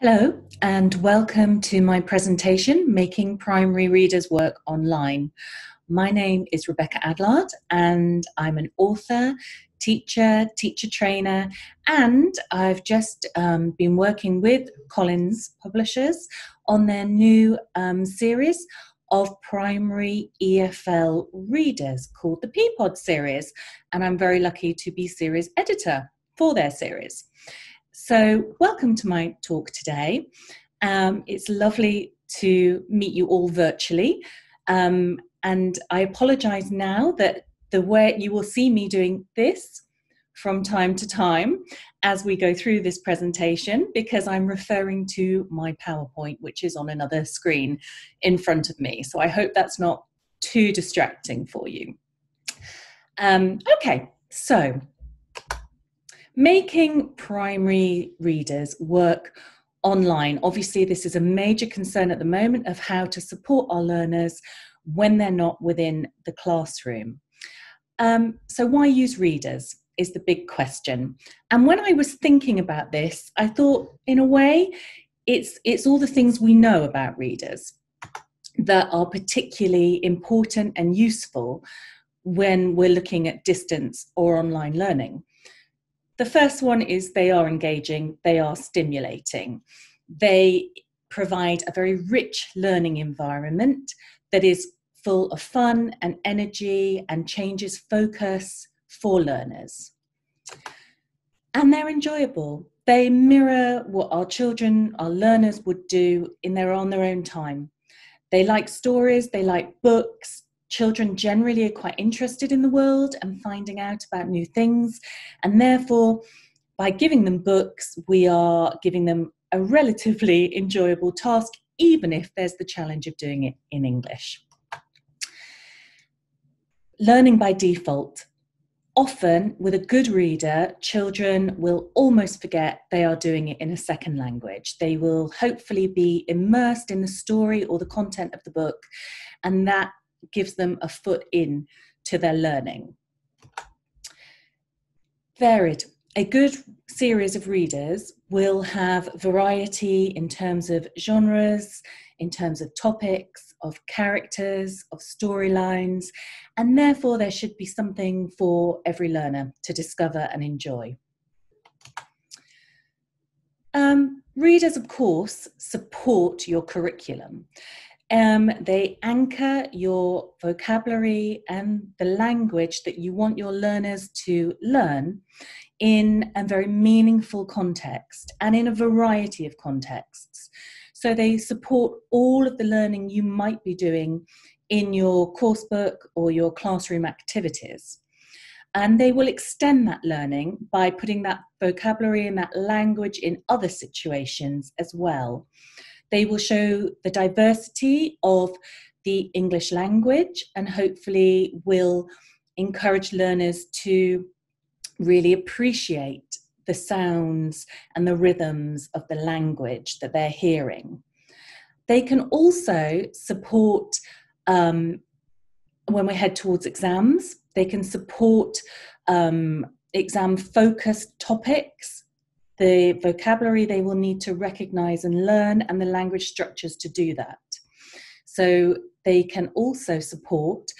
Hello, and welcome to my presentation, Making Primary Readers Work Online. My name is Rebecca Adlard, and I'm an author, teacher trainer, and I've just been working with Collins Publishers on their new series of primary EFL readers called the Peapod series, and I'm very lucky to be series editor for their series. So welcome to my talk today. It's lovely to meet you all virtually. And I apologize now that the way you will see me doing this from time to time as we go through this presentation, because I'm referring to my PowerPoint, which is on another screen in front of me. So I hope that's not too distracting for you. Okay, so making primary readers work online. Obviously, this is a major concern at the moment of how to support our learners when they're not within the classroom. So why use readers is the big question. And when I was thinking about this, I thought, in a way, it's all the things we know about readers that are particularly important and useful when we're looking at distance or online learning. The first one is they are engaging, they are stimulating. They provide a very rich learning environment that is full of fun and energy and changes focus for learners. And they're enjoyable. They mirror what our children, our learners would do on their own time. They like stories, they like books. Children generally are quite interested in the world and finding out about new things. And therefore, by giving them books, we are giving them a relatively enjoyable task, even if there's the challenge of doing it in English. Learning by default. Often, with a good reader, children will almost forget they are doing it in a second language. They will hopefully be immersed in the story or the content of the book, and that gives them a foot in to their learning. Varied. A good series of readers will have variety in terms of genres, in terms of topics, of characters, of storylines, and therefore there should be something for every learner to discover and enjoy. Readers, of course, support your curriculum. They anchor your vocabulary and the language that you want your learners to learn in a very meaningful context and in a variety of contexts. So they support all of the learning you might be doing in your coursebook or your classroom activities. And they will extend that learning by putting that vocabulary and that language in other situations as well. They will show the diversity of the English language and hopefully will encourage learners to really appreciate the sounds and the rhythms of the language that they're hearing. They can also support, when we head towards exams, they can support exam-focused topics, the vocabulary they will need to recognize and learn, and the language structures to do that. So they can also support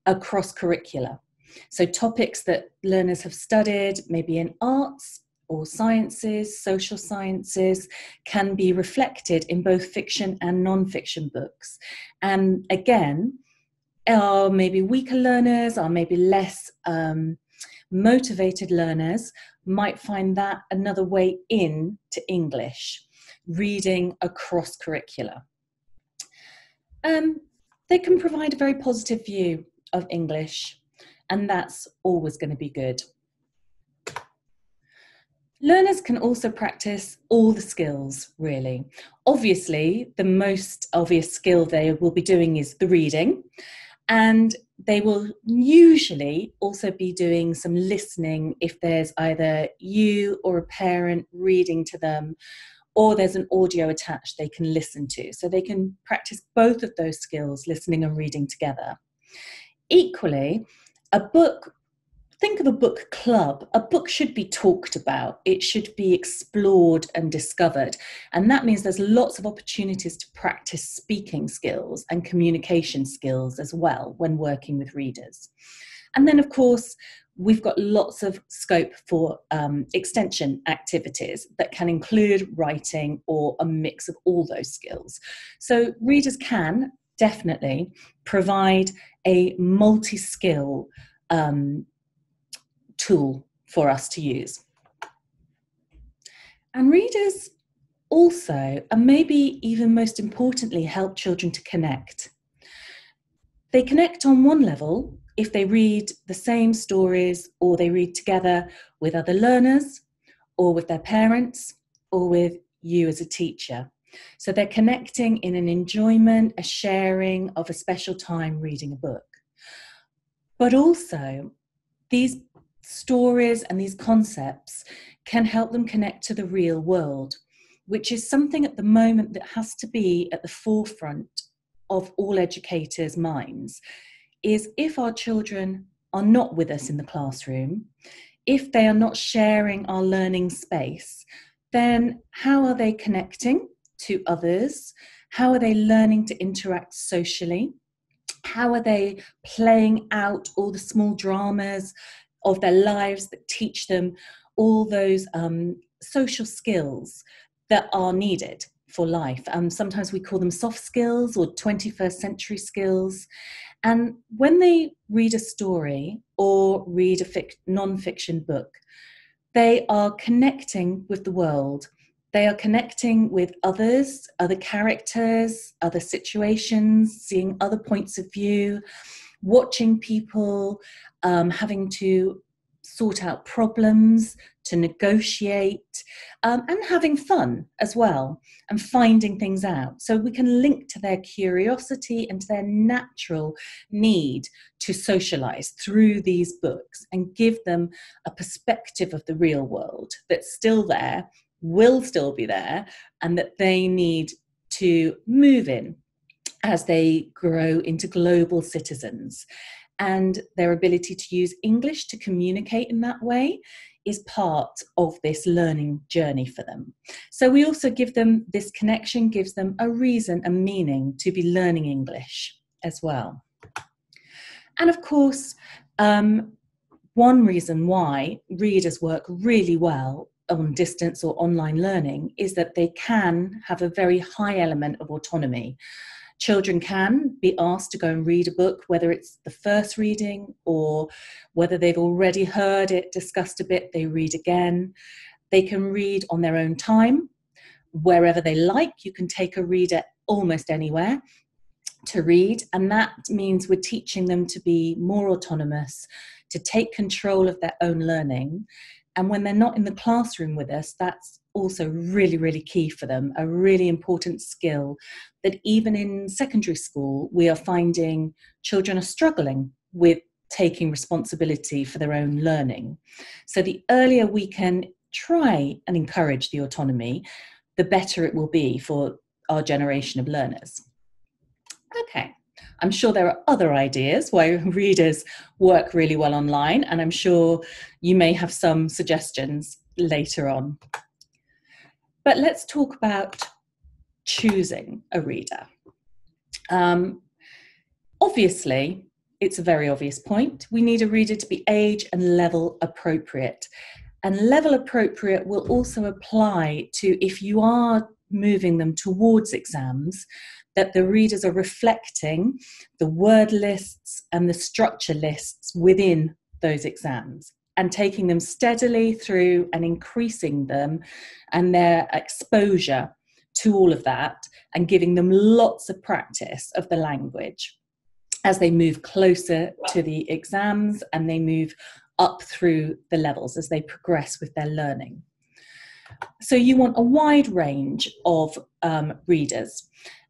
across curricula. So topics that learners have studied, maybe in arts or sciences, social sciences, can be reflected in both fiction and non-fiction books. And again, our maybe weaker learners, or maybe less motivated learners might find that another way in to English, reading across curricula. They can provide a very positive view of English, and that's always going to be good. Learners can also practice all the skills, really. Obviously, the most obvious skill they will be doing is the reading, and they will usually also be doing some listening if there's either you or a parent reading to them, or there's an audio attached they can listen to. So they can practice both of those skills, listening and reading together. Equally, a book think of a book club. A book should be talked about. It should be explored and discovered. And that means there's lots of opportunities to practice speaking skills and communication skills as well when working with readers. And then, of course, we've got lots of scope for extension activities that can include writing or a mix of all those skills. So readers can definitely provide a multi-skill tool for us to use. And readers also, and maybe even most importantly, help children to connect. They connect on one level if they read the same stories or they read together with other learners or with their parents or with you as a teacher. So they're connecting in an enjoyment, a sharing of a special time reading a book. But also, these stories and these concepts can help them connect to the real world, which is something at the moment that has to be at the forefront of all educators' minds, is if our children are not with us in the classroom, if they are not sharing our learning space, then how are they connecting to others? How are they learning to interact socially? How are they playing out all the small dramas of their lives that teach them all those social skills that are needed for life? Sometimes we call them soft skills or 21st century skills. And when they read a story or read a non-fiction book, they are connecting with the world. They are connecting with others, other characters, other situations, seeing other points of view, watching people having to sort out problems, to negotiate, and having fun as well, and finding things out. So we can link to their curiosity and to their natural need to socialize through these books and give them a perspective of the real world that's still there, will still be there, and that they need to move in as they grow into global citizens. And their ability to use English to communicate in that way is part of this learning journey for them. So we also give them this connection, gives them a reason, a meaning to be learning English as well. And of course, one reason why readers work really well on distance or online learning is that they can have a very high element of autonomy. Children can be asked to go and read a book, whether it's the first reading or whether they've already heard it discussed a bit, they read again. They can read on their own time, wherever they like. You can take a reader almost anywhere to read, and that means we're teaching them to be more autonomous, to take control of their own learning. And when they're not in the classroom with us, that's also really, really key for them, a really important skill that even in secondary school, we are finding children are struggling with taking responsibility for their own learning. So the earlier we can try and encourage the autonomy, the better it will be for our generation of learners. Okay. I'm sure there are other ideas why readers work really well online, and I'm sure you may have some suggestions later on. But let's talk about choosing a reader. Obviously, it's a very obvious point. We need a reader to be age and level appropriate. And level appropriate will also apply to if you are moving them towards exams, that the readers are reflecting the word lists and the structure lists within those exams and taking them steadily through and increasing them and their exposure to all of that and giving them lots of practice of the language as they move closer to the exams and they move up through the levels as they progress with their learning. So you want a wide range of readers,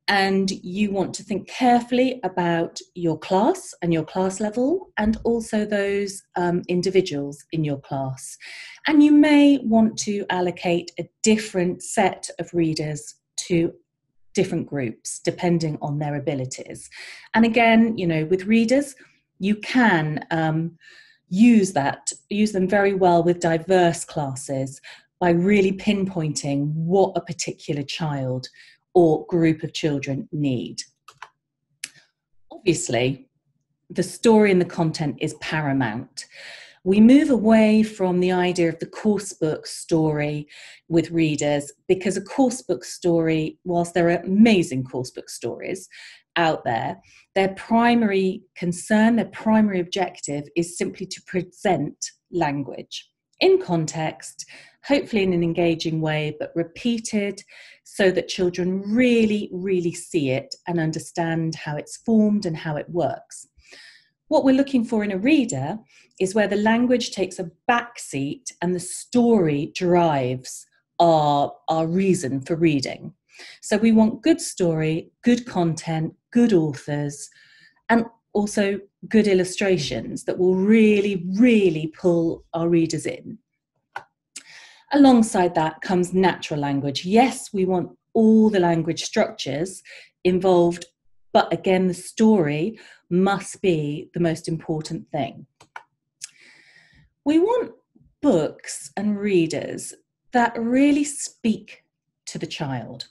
and you want to think carefully about your class and your class level and also those individuals in your class. And you may want to allocate a different set of readers to different groups depending on their abilities. And again, you know, with readers, you can use them very well with diverse classes by really pinpointing what a particular child or group of children need. Obviously, the story and the content is paramount. We move away from the idea of the course book story with readers, because a course book story, whilst there are amazing course book stories out there, their primary concern, their primary objective is simply to present language in context, hopefully in an engaging way, but repeated so that children really, really see it and understand how it's formed and how it works. What we're looking for in a reader is where the language takes a backseat and the story drives our reason for reading. So we want good story, good content, good authors, and also good illustrations that will really, really pull our readers in. Alongside that comes natural language. Yes, we want all the language structures involved, but again, the story must be the most important thing. We want books and readers that really speak to the child.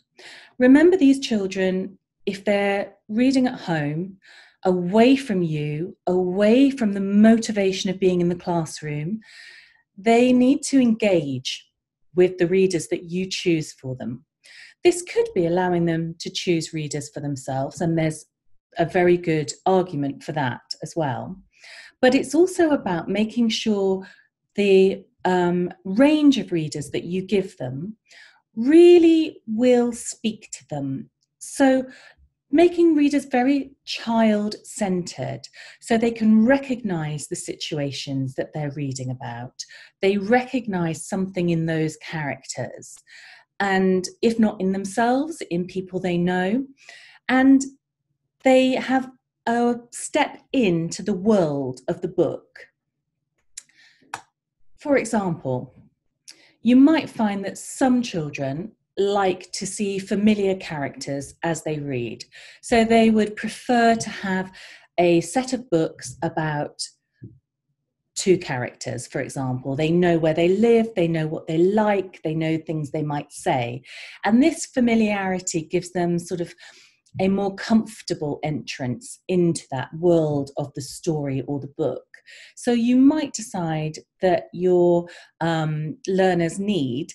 Remember, these children, if they're reading at home, away from you, away from the motivation of being in the classroom, they need to engage with the readers that you choose for them. This could be allowing them to choose readers for themselves, and there's a very good argument for that as well. But it's also about making sure the range of readers that you give them really will speak to them. So making readers very child-centered, so they can recognize the situations that they're reading about. They recognize something in those characters, and if not in themselves, in people they know, and they have a step into the world of the book. For example, you might find that some children like to see familiar characters as they read. So they would prefer to have a set of books about two characters, for example. They know where they live, they know what they like, they know things they might say. And this familiarity gives them sort of a more comfortable entrance into that world of the story or the book. So you might decide that your learners need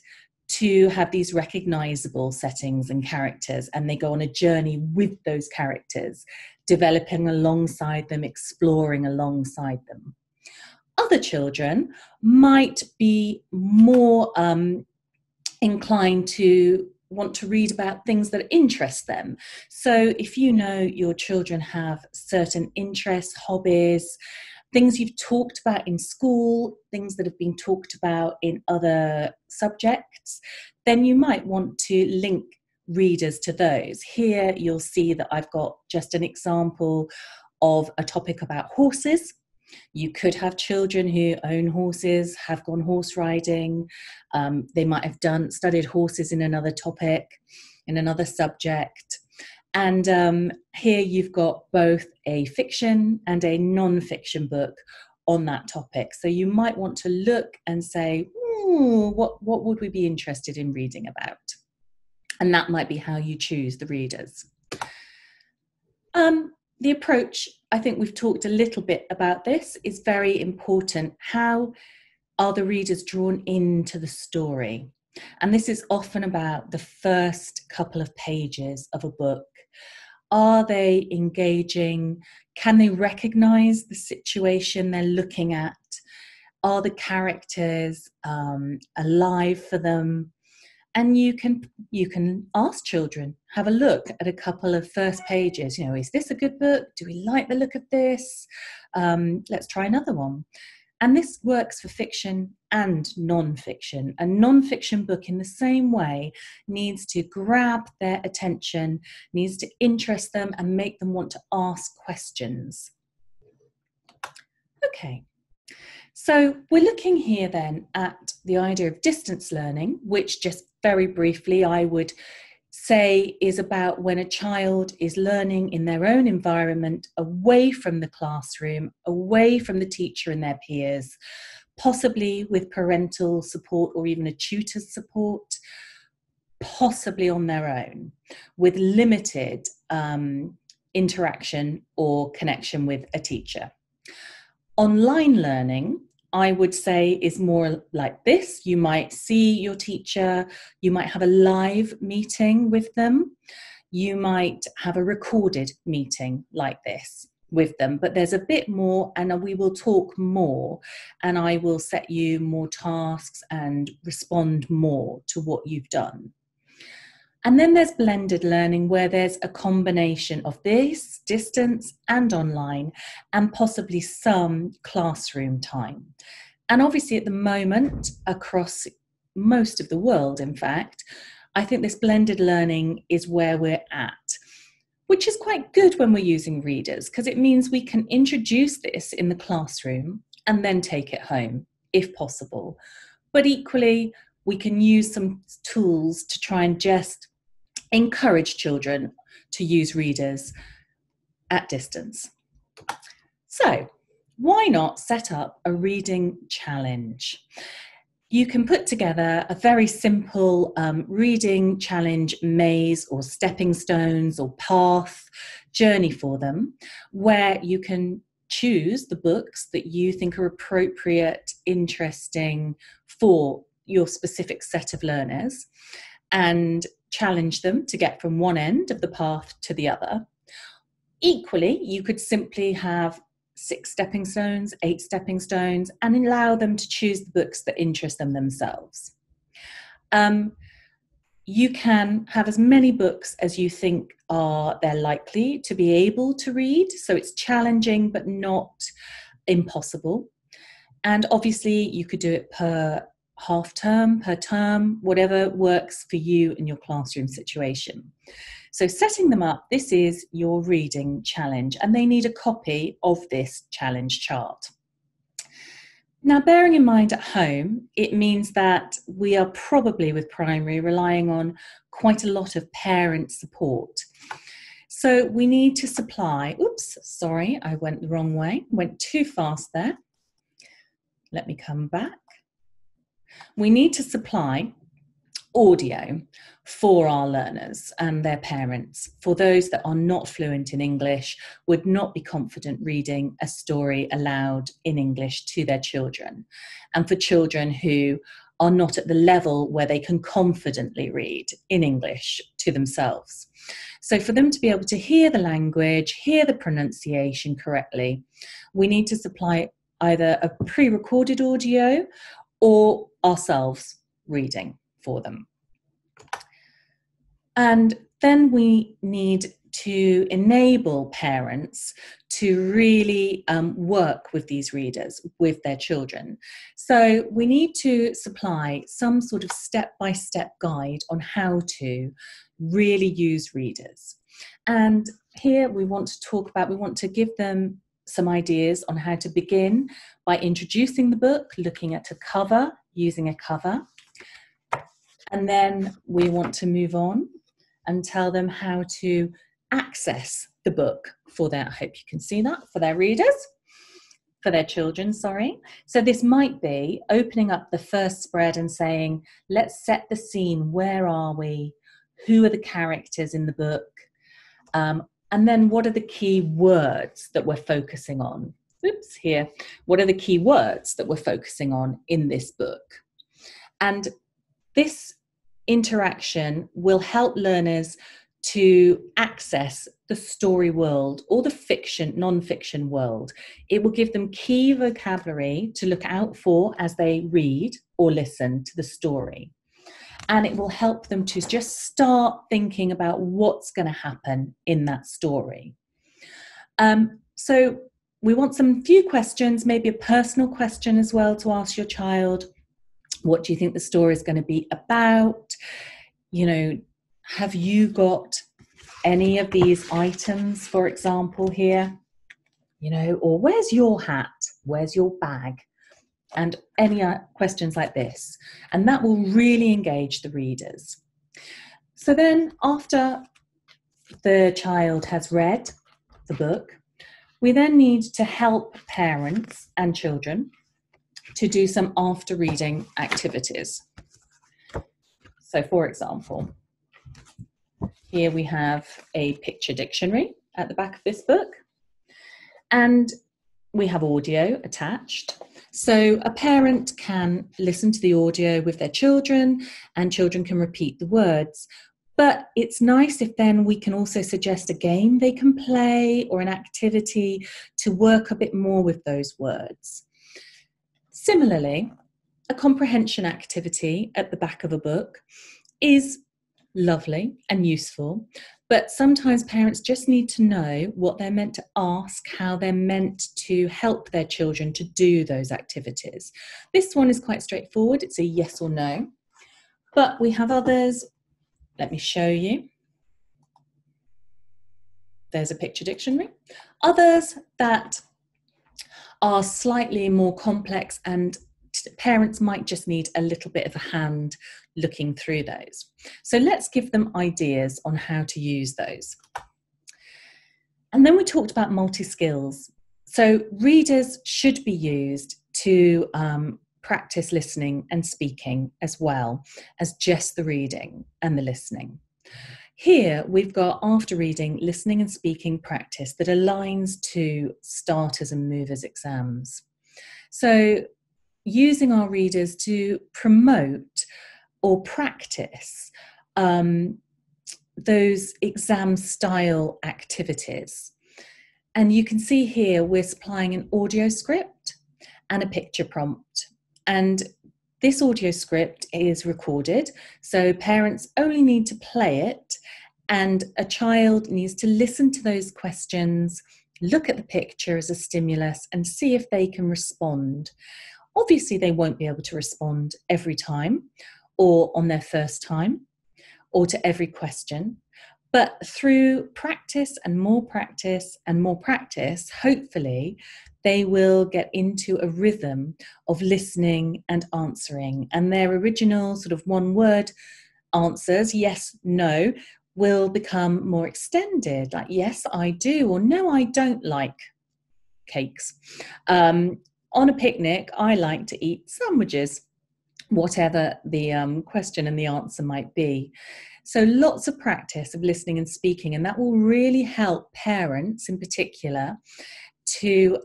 to have these recognizable settings and characters, and they go on a journey with those characters, developing alongside them, exploring alongside them. Other children might be more inclined to want to read about things that interest them. So if you know your children have certain interests, hobbies, things you've talked about in school, things that have been talked about in other subjects, then you might want to link readers to those. Here you'll see that I've got just an example of a topic about horses. You could have children who own horses, have gone horse riding. They might have studied horses in another topic, in another subject. And here you've got both a fiction and a non-fiction book on that topic. So you might want to look and say, what would we be interested in reading about? And that might be how you choose the readers. The approach, I think we've talked a little bit about this, is very important. How are the readers drawn into the story? And this is often about the first couple of pages of a book. Are they engaging? Can they recognize the situation they're looking at? Are the characters alive for them? And you can ask children, have a look at a couple of first pages. Is this a good book? Do we like the look of this? Let's try another one. And this works for fiction and non-fiction. A non-fiction book, in the same way, needs to grab their attention, needs to interest them and make them want to ask questions. Okay. So we're looking here then at the idea of distance learning, which just very briefly I would say is about when a child is learning in their own environment, away from the classroom, away from the teacher and their peers, possibly with parental support or even a tutor's support, possibly on their own, with limited interaction or connection with a teacher. Online learning, I would say, is more like this. You might see your teacher, you might have a live meeting with them, you might have a recorded meeting like this with them, but there's a bit more, and we will talk more, and I will set you more tasks and respond more to what you've done. And then there's blended learning, where there's a combination of this, distance and online, and possibly some classroom time. And obviously at the moment, across most of the world, in fact, I think this blended learning is where we're at, which is quite good when we're using readers, because it means we can introduce this in the classroom and then take it home, if possible. But equally, we can use some tools to try and just encourage children to use readers at distance. So, why not set up a reading challenge? You can put together a very simple reading challenge maze or stepping stones or path journey for them, where you can choose the books that you think are appropriate, interesting for your specific set of learners, and challenge them to get from one end of the path to the other. Equally, you could simply have 6 stepping stones, 8 stepping stones, and allow them to choose the books that interest them themselves. You can have as many books as you think they're likely to be able to read, so it's challenging but not impossible. And obviously you could do it per half term, per term, whatever works for you in your classroom situation. So setting them up, this is your reading challenge, and they need a copy of this challenge chart. Now, bearing in mind at home, it means that we are probably with primary relying on quite a lot of parent support. So we need to supply, oops, sorry, I went the wrong way, went too fast there. Let me come back. We need to supply audio for our learners and their parents, for those that are not fluent in English, would not be confident reading a story aloud in English to their children, and for children who are not at the level where they can confidently read in English to themselves. So for them to be able to hear the language, hear the pronunciation correctly, we need to supply either a pre-recorded audio or ourselves reading for them. And then we need to enable parents to really work with these readers, with their children. So we need to supply some sort of step-by-step guide on how to really use readers. And here we want to give them some ideas on how to begin by introducing the book, looking at a cover, using a cover. And then we want to move on and tell them how to access the book for their, I hope you can see that, for their readers, for their children, sorry. So this might be opening up the first spread and saying, let's set the scene, where are we? Who are the characters in the book? And then what are the key words that we're focusing on? Oops, here. What are the key words that we're focusing on in this book? And this interaction will help learners to access the story world or the fiction, non-fiction world. It will give them key vocabulary to look out for as they read or listen to the story. And it will help them to just start thinking about what's going to happen in that story. So we want some few questions, maybe a personal question as well to ask your child. What do you think the story is going to be about? You know, have you got any of these items, for example, here? You know, or where's your hat? Where's your bag? And any questions like this. And that will really engage the readers. So then after the child has read the book, we then need to help parents and children to do some after reading activities. So for example, here we have a picture dictionary at the back of this book, and we have audio attached. So a parent can listen to the audio with their children, and children can repeat the words. But it's nice if then we can also suggest a game they can play or an activity to work a bit more with those words. Similarly, a comprehension activity at the back of a book is lovely and useful, but sometimes parents just need to know what they're meant to ask, how they're meant to help their children to do those activities. This one is quite straightforward. It's a yes or no, but we have others. Let me show you. There's a picture dictionary. Others that are slightly more complex, and parents might just need a little bit of a hand looking through those. So let's give them ideas on how to use those. And then we talked about multi-skills. So readers should be used to practice listening and speaking as well as just the reading and the listening. Here we've got after reading, listening and speaking practice that aligns to starters and movers exams. So using our readers to promote or practice those exam style activities. And you can see here we're supplying an audio script and a picture prompt. And this audio script is recorded, so parents only need to play it, and a child needs to listen to those questions, look at the picture as a stimulus, and see if they can respond. Obviously, they won't be able to respond every time or on their first time or to every question, but through practice and more practice and more practice, hopefully they will get into a rhythm of listening and answering, and their original sort of one-word answers, yes, no, will become more extended, like yes, I do, or no, I don't like cakes. On a picnic, I like to eat sandwiches, whatever the question and the answer might be. So lots of practice of listening and speaking, and that will really help parents in particular to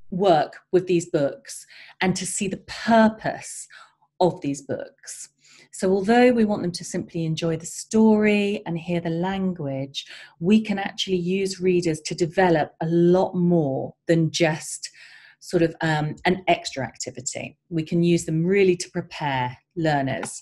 work with these books and to see the purpose of these books. So although we want them to simply enjoy the story and hear the language, we can actually use readers to develop a lot more than just sort of an extra activity. We can use them really to prepare learners.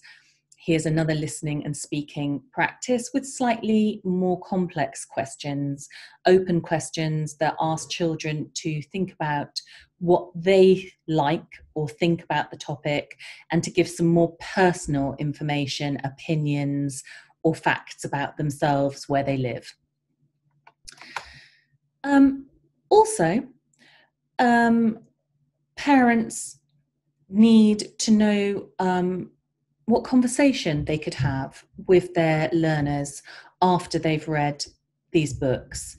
Here's another listening and speaking practice with slightly more complex questions, open questions that ask children to think about what they like or think about the topic, and to give some more personal information, opinions, or facts about themselves, where they live. Also, parents need to know what conversation they could have with their learners after they've read these books.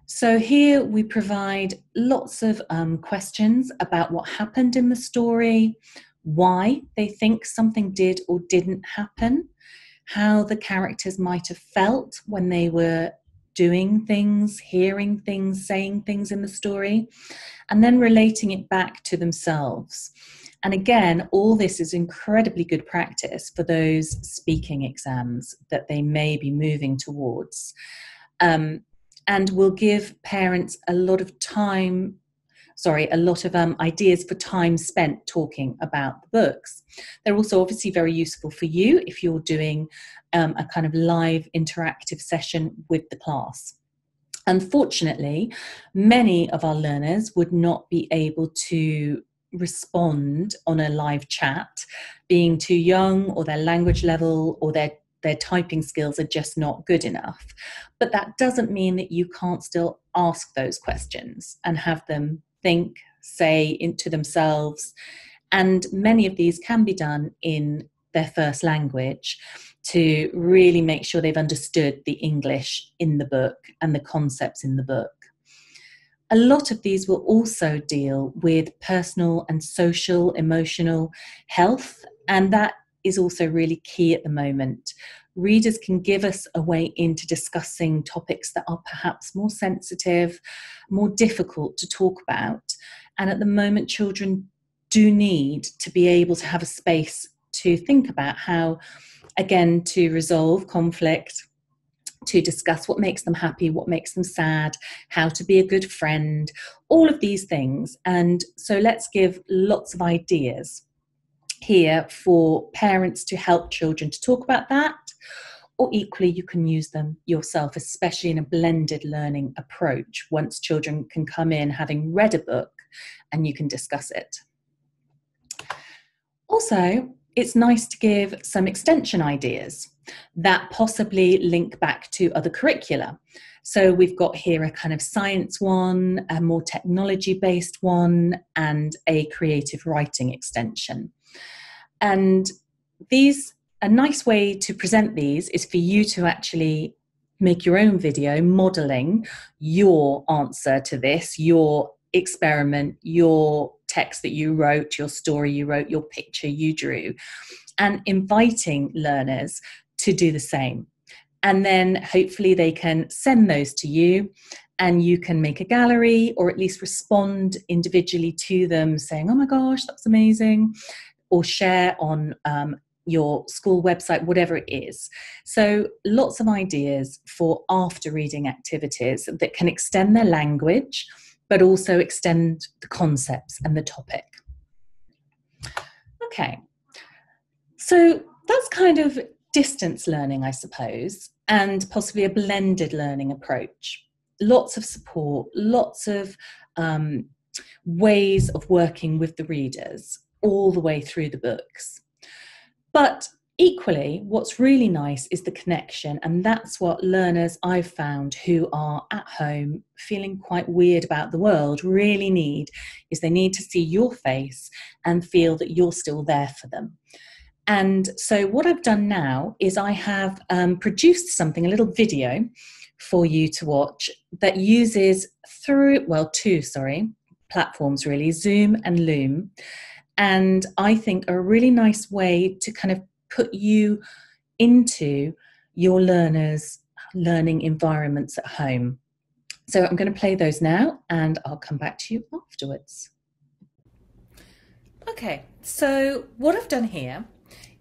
So here we provide lots of questions about what happened in the story, why they think something did or didn't happen, how the characters might have felt when they were doing things, hearing things, saying things in the story, and then relating it back to themselves. And again, all this is incredibly good practice for those speaking exams that they may be moving towards. And will give parents a lot of ideas for time spent talking about the books. They're also obviously very useful for you if you're doing a kind of live interactive session with the class. Unfortunately, many of our learners would not be able to respond on a live chat, being too young, or their language level or their typing skills are just not good enough. But that doesn't mean that you can't still ask those questions and have them think, say into themselves. And many of these can be done in their first language. to really make sure they've understood the English in the book and the concepts in the book. A lot of these will also deal with personal and social, emotional health, and that is also really key at the moment. Readers can give us a way into discussing topics that are perhaps more sensitive, more difficult to talk about. And at the moment, children do need to be able to have a space to think about how, again, to resolve conflict, to discuss what makes them happy, what makes them sad, how to be a good friend, all of these things. And so let's give lots of ideas here for parents to help children to talk about that, or equally you can use them yourself, especially in a blended learning approach, once children can come in having read a book and you can discuss it. Also, it's nice to give some extension ideas that possibly link back to other curricula. So we've got here a kind of science one, a more technology-based one, and a creative writing extension. And a nice way to present these is for you to actually make your own video modeling your answer to this, your experiment, your text that you wrote, your story you wrote, your picture you drew, and inviting learners to do the same. And then hopefully they can send those to you and you can make a gallery or at least respond individually to them saying, oh my gosh, that's amazing, or share on your school website, whatever it is. So lots of ideas for after reading activities that can extend their language, but also extend the concepts and the topic. Okay, so that's kind of distance learning, I suppose, and possibly a blended learning approach. Lots of support, lots of ways of working with the readers all the way through the books. But equally, what's really nice is the connection, and that's what learners I've found who are at home feeling quite weird about the world really need, is they need to see your face and feel that you're still there for them. And so what I've done now is I have produced something, a little video for you to watch that uses two platforms really, Zoom and Loom. And I think a really nice way to kind of put you into your learners' learning environments at home. So I'm going to play those now and I'll come back to you afterwards. Okay, so what I've done here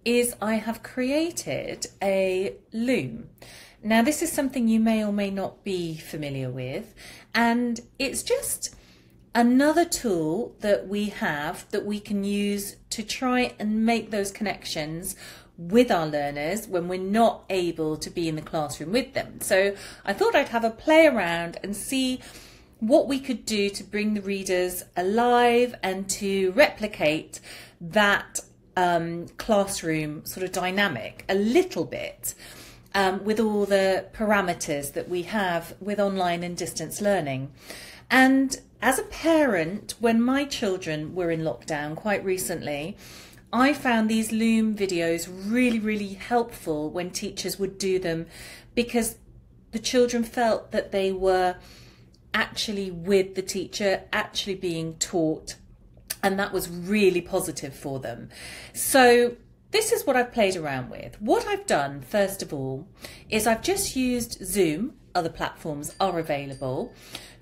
is I have created a loom. Now this is something you may or may not be familiar with, and it's just another tool that we have that we can use to try and make those connections with our learners when we're not able to be in the classroom with them. So I thought I'd have a play around and see what we could do to bring the readers alive and to replicate that classroom sort of dynamic a little bit with all the parameters that we have with online and distance learning. And as a parent, when my children were in lockdown quite recently, I found these Loom videos really, really helpful when teachers would do them, because the children felt that they were actually with the teacher, actually being taught, and that was really positive for them. So this is what I've played around with. What I've done, first of all, is I've just used Zoom, other platforms are available,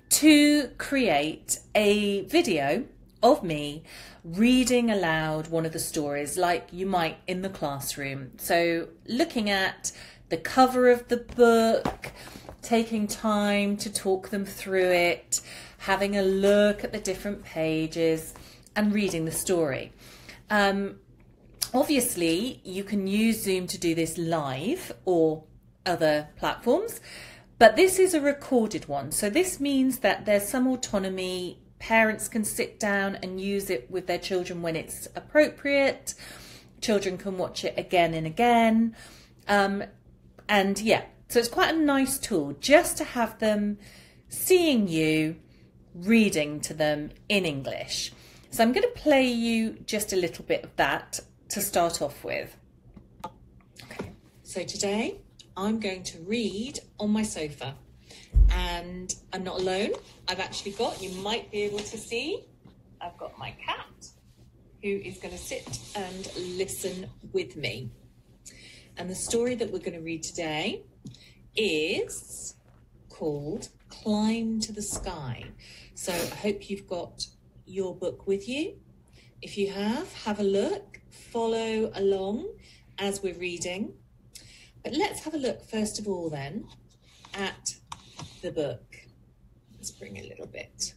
to create a video of me reading aloud one of the stories like you might in the classroom. So looking at the cover of the book, taking time to talk them through it, having a look at the different pages and reading the story. Obviously, you can use Zoom to do this live or other platforms, but this is a recorded one. So this means that there's some autonomy. Parents can sit down and use it with their children when it's appropriate. Children can watch it again and again. And yeah, so it's quite a nice tool just to have them seeing you reading to them in English. So I'm going to play you just a little bit of that to start off with. Okay. So today I'm going to read on my sofa, and I'm not alone. I've actually got, you might be able to see, I've got my cat who is going to sit and listen with me. And the story that we're going to read today is called Climb to the Sky. So I hope you've got your book with you. If you have a look, follow along as we're reading. But let's have a look first of all then at the book. Let's bring a little bit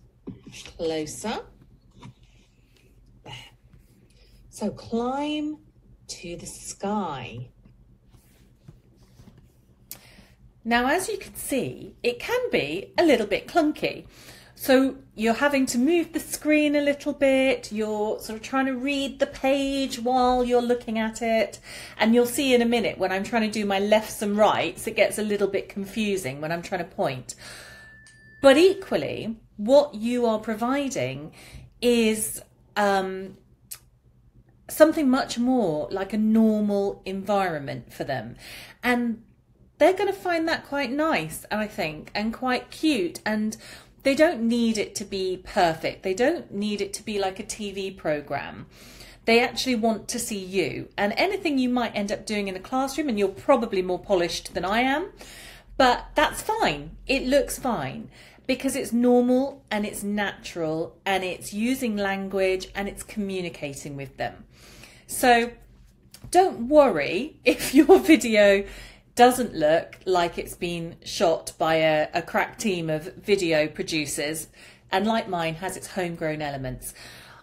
closer. There. So climb to the sky. Now, as you can see, it can be a little bit clunky. So you're having to move the screen a little bit. You're sort of trying to read the page while you're looking at it. And you'll see in a minute when I'm trying to do my lefts and rights, it gets a little bit confusing when I'm trying to point. But equally, what you are providing is something much more like a normal environment for them. And they're going to find that quite nice, I think, and quite cute. And they don't need it to be perfect. They don't need it to be like a TV program. They actually want to see you. And anything you might end up doing in a classroom, and you're probably more polished than I am, but that's fine. It looks fine because it's normal and it's natural and it's using language and it's communicating with them. So don't worry if your video doesn't look like it's been shot by a crack team of video producers, and like mine has its homegrown elements.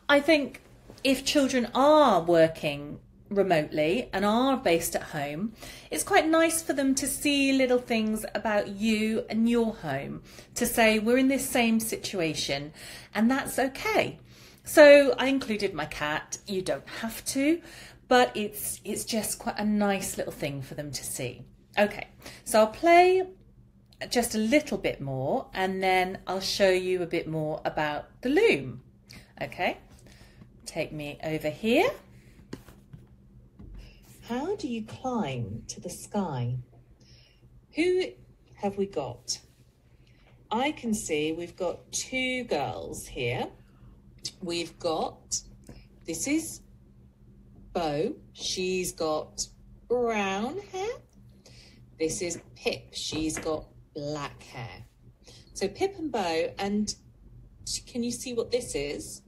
I think if children are working remotely and are based at home, it's quite nice for them to see little things about you and your home, to say we're in this same situation and that's okay. So I included my cat. You don't have to, but it's just quite a nice little thing for them to see. Okay, so I'll play just a little bit more and then I'll show you a bit more about the loom. Okay, take me over here. How do you climb to the sky? Who have we got? I can see we've got two girls here. We've got, this is Bo. She's got brown hair. This is Pip. She's got black hair. So Pip and Bo, and can you see what this is?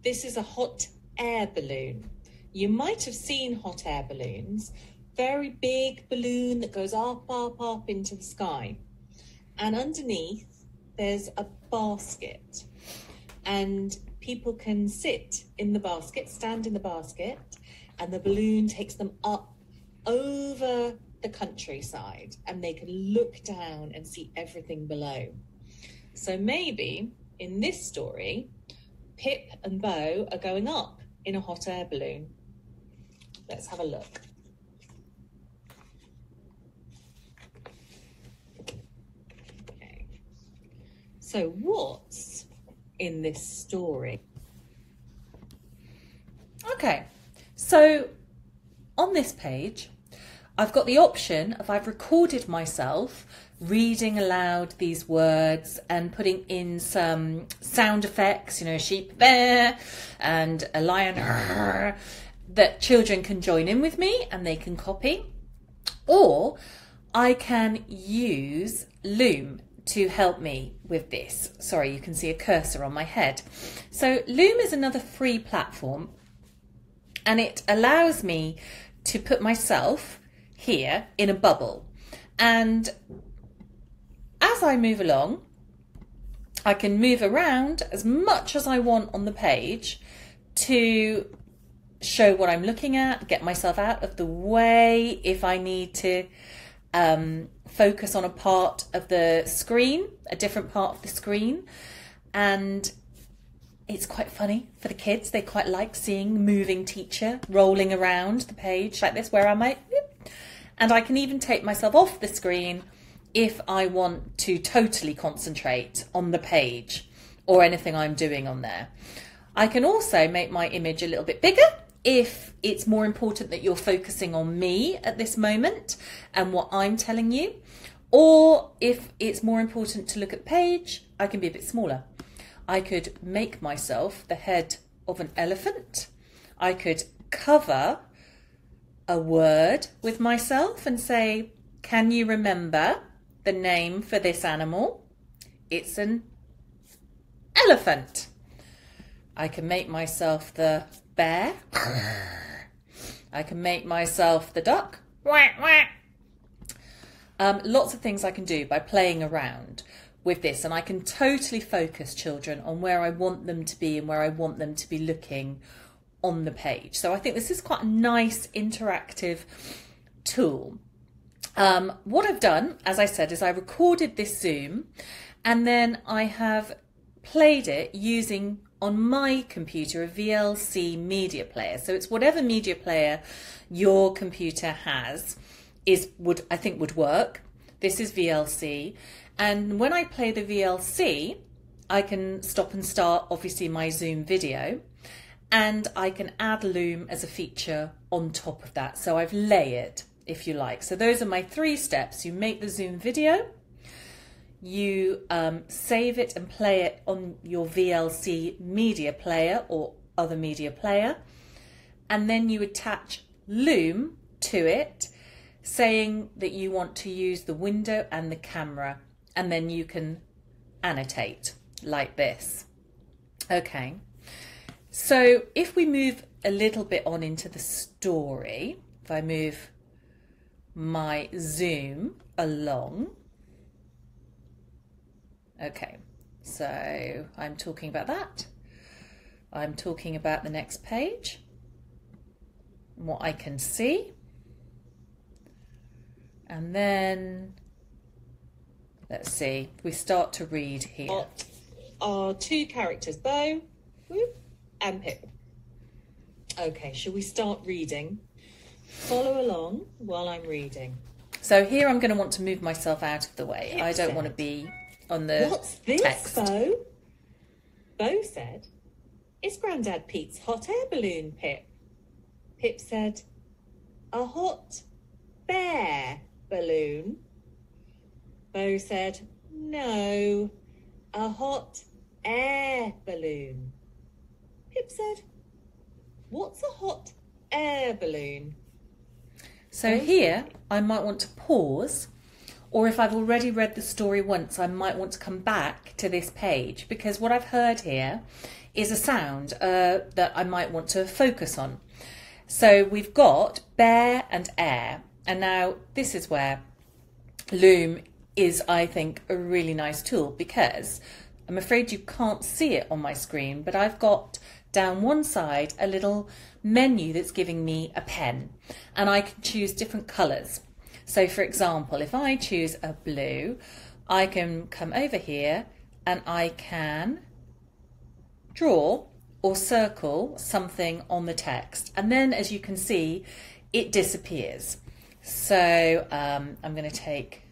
This is a hot air balloon. You might have seen hot air balloons. Very big balloon that goes up, up, up into the sky. And underneath, there's a basket. And people can sit in the basket, stand in the basket, and the balloon takes them up over the countryside and they can look down and see everything below. So maybe in this story, Pip and Bo are going up in a hot air balloon. Let's have a look. Okay. So what's in this story? Okay. So on this page, I've got the option of, I've recorded myself reading aloud these words and putting in some sound effects, you know, sheep there and a lion that children can join in with me and they can copy. Or I can use Loom to help me with this. Sorry, you can see a cursor on my head. So Loom is another free platform, and it allows me to put myself here in a bubble. And as I move along, I can move around as much as I want on the page to show what I'm looking at, get myself out of the way if I need to focus on a part of the screen, a different part of the screen. And it's quite funny for the kids. They quite like seeing moving teacher rolling around the page like this, where I might, and I can even take myself off the screen if I want to totally concentrate on the page or anything I'm doing on there. I can also make my image a little bit bigger if it's more important that you're focusing on me at this moment and what I'm telling you, or if it's more important to look at the page, I can be a bit smaller. I could make myself the head of an elephant. I could cover a word with myself and say, can you remember the name for this animal? It's an elephant. I can make myself the bear. I can make myself the duck. Lots of things I can do by playing around with this, and I can totally focus children on where I want them to be and where I want them to be looking on the page. So I think this is quite a nice interactive tool. What I've done, as I said, is I recorded this Zoom and then I have played it using on my computer a VLC media player. So it's whatever media player your computer has I think would work. This is VLC, and when I play the VLC I can stop and start obviously my Zoom video, and I can add Loom as a feature on top of that. So I've layered, if you like. So those are my 3 steps. You make the Zoom video, you save it and play it on your VLC media player or other media player, and then you attach Loom to it, saying that you want to use the window and the camera, and then you can annotate like this. Okay, so if we move a little bit on into the story, if I move my Zoom along, okay, so I'm talking about that. I'm talking about the next page, what I can see. And then, let's see, we start to read here. Our 2 characters, Bo and Pip. Okay, shall we start reading? Follow along while I'm reading. So here I'm going to want to move myself out of the way. Pip I don't said, want to be on the "What's this, text." Bo? Bo said, "It's Grandad Pete's hot air balloon, Pip." Pip said, "A hot bear balloon." Bo said, "No, a hot air balloon." Pip said, "What's a hot air balloon?" So here I might want to pause, or if I've already read the story once, I might want to come back to this page, because what I've heard here is a sound that I might want to focus on. So we've got bear and air. And now this is where Loom is, I think, a really nice tool, because I'm afraid you can't see it on my screen, but I've got down one side a little menu that's giving me a pen, and I can choose different colours. So for example, if I choose a blue, I can come over here and I can draw or circle something on the text, and then as you can see it disappears. So I'm going to take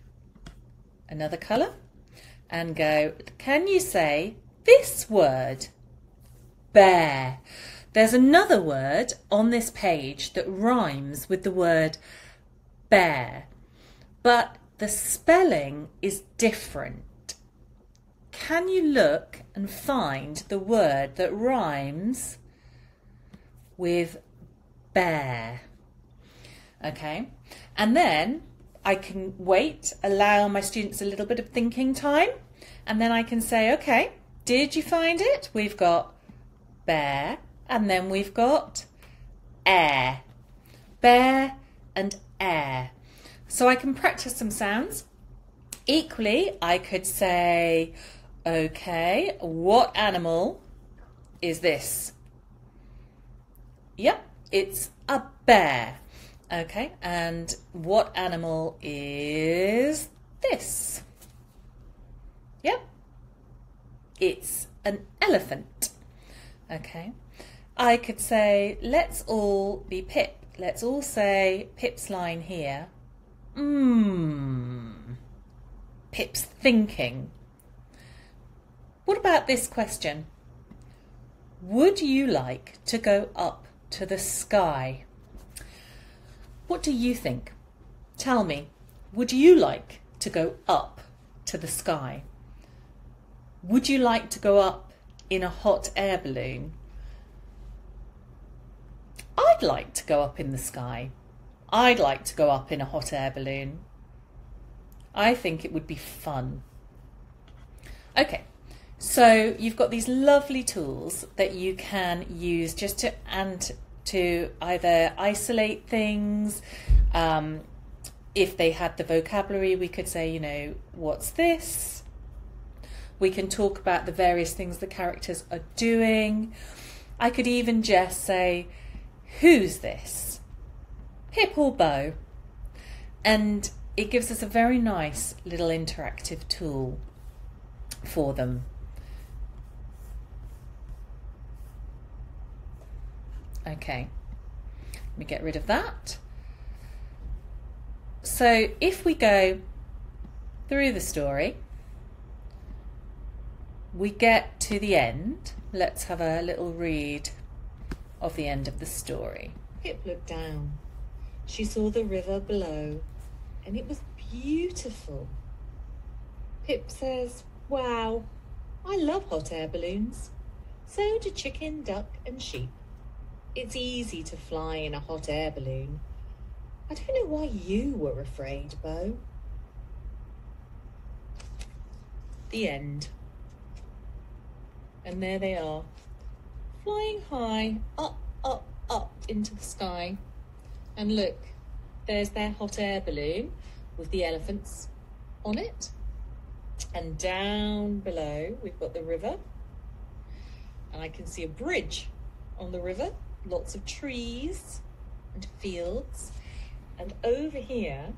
another colour and go, can you say this word? Bear. There's another word on this page that rhymes with the word bear, but the spelling is different. Can you look and find the word that rhymes with bear? Okay, and then I can wait, allow my students a little bit of thinking time, and then I can say, okay, did you find it? We've got bear, and then we've got air. Bear and air. So I can practice some sounds. Equally, I could say, okay, what animal is this? Yep, it's a bear. Okay, and what animal is this? Yep, it's an elephant. Okay, I could say, let's all be Pip. Let's all say Pip's line here. Pip's thinking. What about this question? Would you like to go up to the sky. What do you think? Tell me, would you like to go up to the sky? Would you like to go up in a hot air balloon? I'd like to go up in the sky. I'd like to go up in a hot air balloon. I think it would be fun. Okay, so you've got these lovely tools that you can use just to either isolate things. If they had the vocabulary, we could say, you know, what's this? We can talk about the various things the characters are doing. I could even just say, who's this? Pip or Bo? And it gives us a very nice little interactive tool for them. Okay, let me get rid of that. So if we go through the story, we get to the end. Let's have a little read of the end of the story. Pip looked down. She saw the river below, and it was beautiful. Pip says, "Wow, I love hot air balloons. So do chicken, duck and sheep. It's easy to fly in a hot air balloon. I don't know why you were afraid, Bo." The end. And there they are, flying high, up, up, up into the sky. And look, there's their hot air balloon with the elephants on it. And down below, we've got the river. And I can see a bridge on the river, lots of trees and fields. And over here,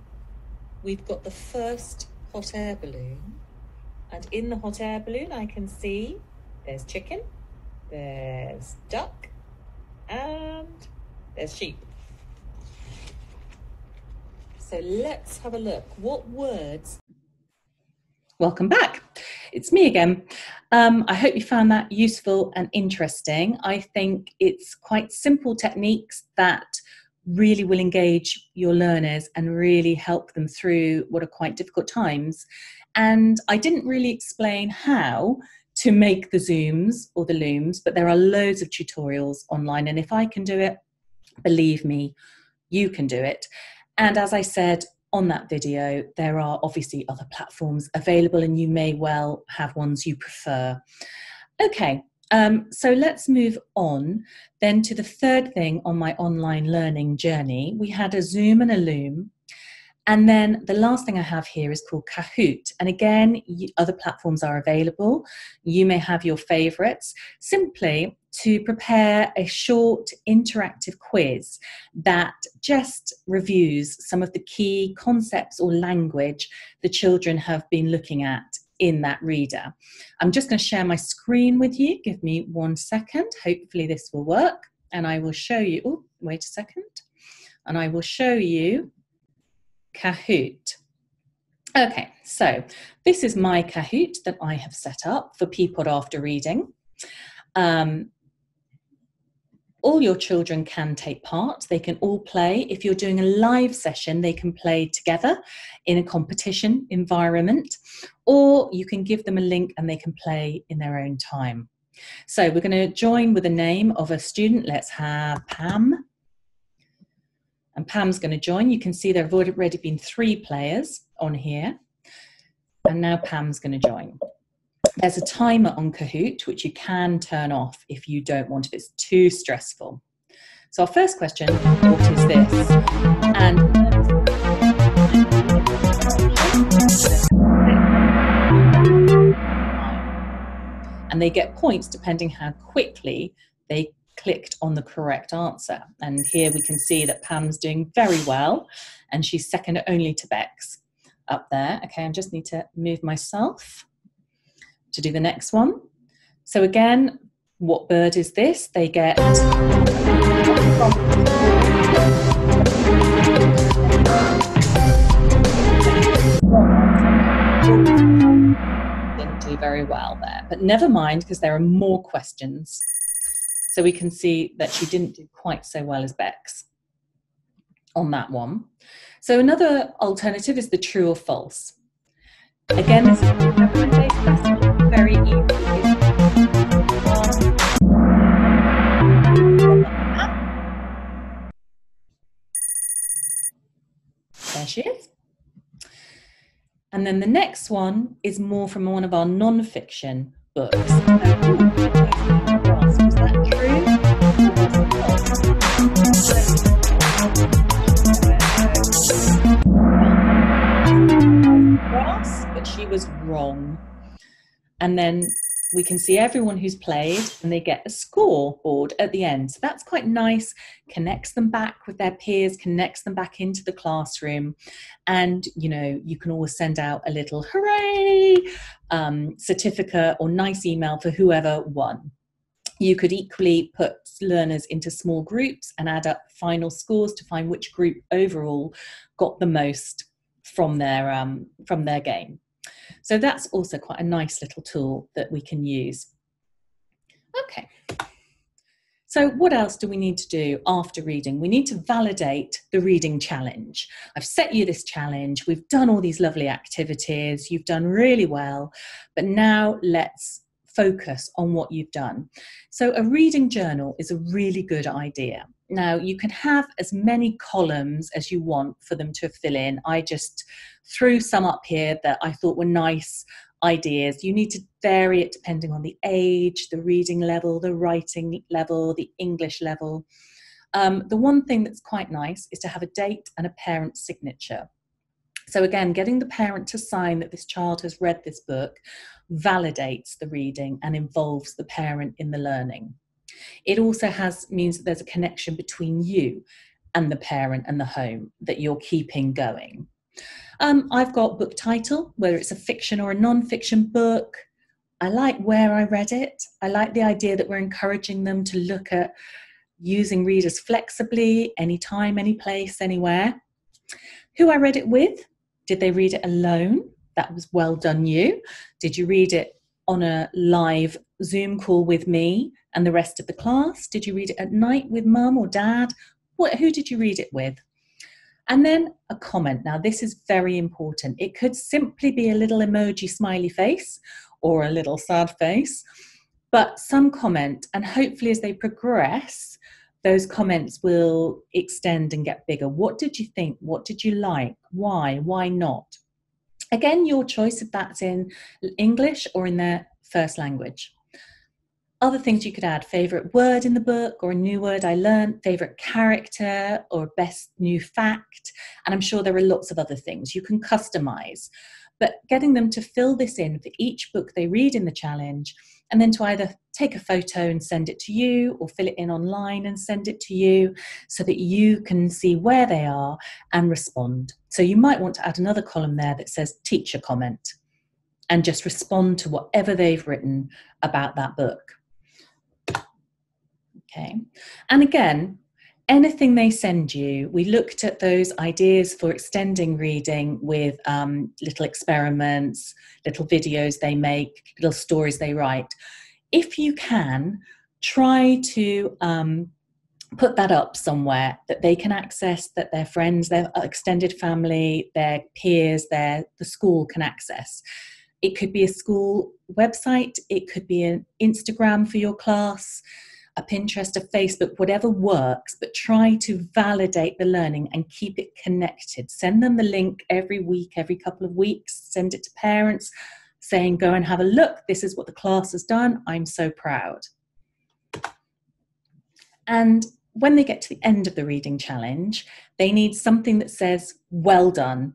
we've got the first hot air balloon. And in the hot air balloon, I can see there's chicken, there's duck, and there's sheep. So let's have a look. What words? Welcome back. It's me again. I hope you found that useful and interesting. I think it's quite simple techniques that really will engage your learners and really help them through what are quite difficult times. And I didn't really explain how to make the Zooms or the looms, but there are loads of tutorials online. And if I can do it, believe me, you can do it. And as I said on that video, there are obviously other platforms available and you may well have ones you prefer. Okay, so let's move on then to the third thing on my online learning journey. We had a Zoom and a loom. And then the last thing I have here is called Kahoot. And again, other platforms are available. You may have your favorites. Simply to prepare a short interactive quiz that just reviews some of the key concepts or language the children have been looking at in that reader. I'm just going to share my screen with you. Give me 1 second. Hopefully this will work. And I will show you, oh, wait a second. And I will show you Kahoot. Okay, so this is my Kahoot that I have set up for Peapod After Reading. All your children can take part. They can all play. If you're doing a live session, they can play together in a competition environment, or you can give them a link and they can play in their own time. So we're going to join with the name of a student. Let's have Pam. And Pam's going to join. You can see there have already been 3 players on here. And now Pam's going to join. There's a timer on Kahoot, which you can turn off if you don't want it. It's too stressful. So our first question, what is this? And they get points depending how quickly they clicked on the correct answer. And here we can see that Pam's doing very well and she's second only to Bex up there. Okay, I just need to move myself to do the next one. So again, what bird is this? They get didn't do very well there, but never mind because there are more questions. So we can see that she didn't do quite so well as Bex on that one. So another alternative is the true or false. Again, this is a vocabulary-based question, very easy. There she is. And then the next one is more from one of our non-fiction books. Was that true? But she was wrong. And then we can see everyone who's played, and they get a scoreboard at the end. So that's quite nice, connects them back with their peers, connects them back into the classroom. And, you know, you can always send out a little hooray certificate or nice email for whoever won. You could equally put learners into small groups and add up final scores to find which group overall got the most from their game. So that's also quite a nice little tool that we can use. Okay. So what else do we need to do after reading? We need to validate the reading challenge. I've set you this challenge. We've done all these lovely activities. You've done really well. But now let's focus on what you've done. So a reading journal is a really good idea. Now, you can have as many columns as you want for them to fill in. I just threw some up here that I thought were nice ideas. You need to vary it depending on the age, the reading level, the writing level, the English level. The one thing that's quite nice is to have a date and a parent signature. So again, getting the parent to sign that this child has read this book validates the reading and involves the parent in the learning. It also means that there's a connection between you and the parent and the home that you're keeping going. I've got book title, whether it's a fiction or a non-fiction book. I like where I read it. I like the idea that we're encouraging them to look at using readers flexibly, anytime, any place, anywhere. Who I read it with. Did they read it alone? That was well done, you. Did you read it on a live Zoom call with me and the rest of the class? Did you read it at night with mum or dad? Who did you read it with? And then a comment. Now, this is very important. It could simply be a little emoji smiley face or a little sad face, but some comment, and hopefully as they progress, those comments will extend and get bigger. What did you think? What did you like? Why? Why not? Again, your choice if that's in English or in their first language. Other things you could add, favourite word in the book or a new word I learned, favourite character or best new fact. And I'm sure there are lots of other things you can customise. But getting them to fill this in for each book they read in the challenge, and then to either take a photo and send it to you or fill it in online and send it to you so that you can see where they are and respond. So you might want to add another column there that says teacher comment and just respond to whatever they've written about that book. Okay, and again, anything they send you, we looked at those ideas for extending reading with little experiments, little videos they make, little stories they write. If you can, try to put that up somewhere that they can access, that their friends, their extended family, their peers, the school can access. It could be a school website, it could be an Instagram for your class, a Pinterest, a Facebook, whatever works, but try to validate the learning and keep it connected. Send them the link every week, every couple of weeks, send it to parents saying, go and have a look. This is what the class has done. I'm so proud. And when they get to the end of the reading challenge, they need something that says, well done.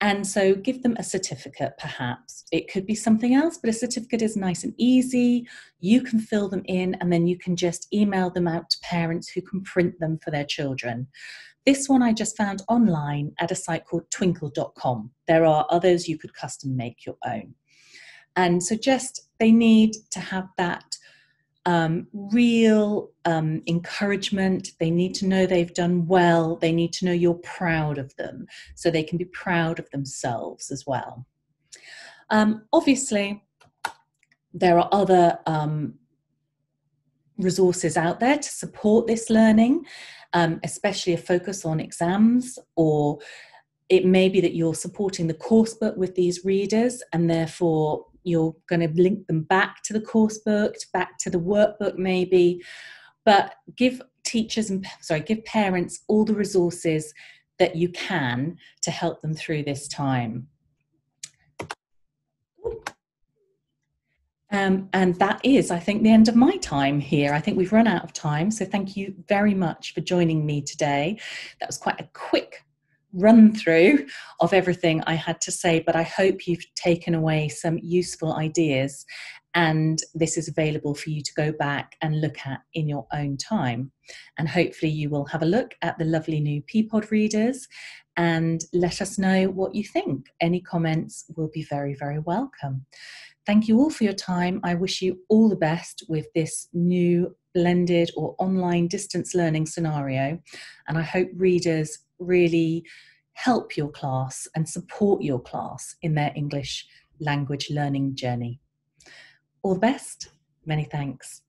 And so give them a certificate, perhaps. It could be something else, but a certificate is nice and easy. You can fill them in and then you can just email them out to parents who can print them for their children. This one I just found online at a site called twinkle.com. There are others you could custom make your own. And so they need to have that real encouragement. They need to know they've done well. They need to know you're proud of them so they can be proud of themselves as well. Obviously, there are other resources out there to support this learning, especially a focus on exams, or it may be that you're supporting the course book with these readers, and therefore you're going to link them back to the course book, back to the workbook maybe. But give parents all the resources that you can to help them through this time. And that is, I think, the end of my time here. I think we've run out of time. So thank you very much for joining me today. That was quite a quick run through of everything I had to say, but I hope you've taken away some useful ideas, and this is available for you to go back and look at in your own time. And hopefully you will have a look at the lovely new Peapod readers and let us know what you think. Any comments will be very, very welcome. Thank you all for your time. I wish you all the best with this new blended or online distance learning scenario. And I hope readers really help your class and support your class in their English language learning journey. All the best. Many thanks.